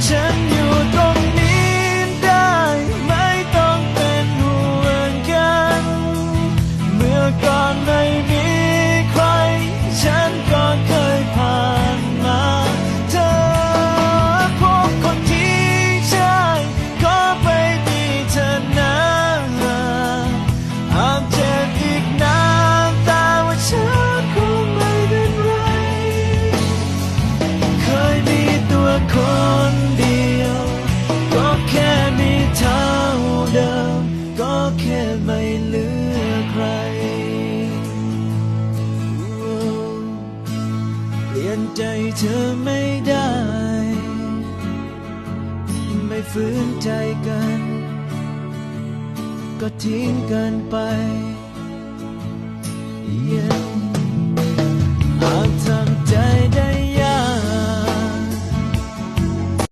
ฉันอยู่ตรงนี้ได้ไม่ต้องเป็นห่วงกันเมื่อก่อนไม่มีใครฉันก็เคยผ่านมาเธอพบคนที่ใช่ก็ไปมีเธอนะอาจเจ็บอีกนานแต่ว่าฉันคงไม่เป็นไรเคยมีตัวคนเดียวก็แค่มีเท่าเดิมก็แค่ไม่เหลือใครเปลี่ยนใจเธอไม่ได้ไม่ฝืนใจกันก็ทิ้งกันไป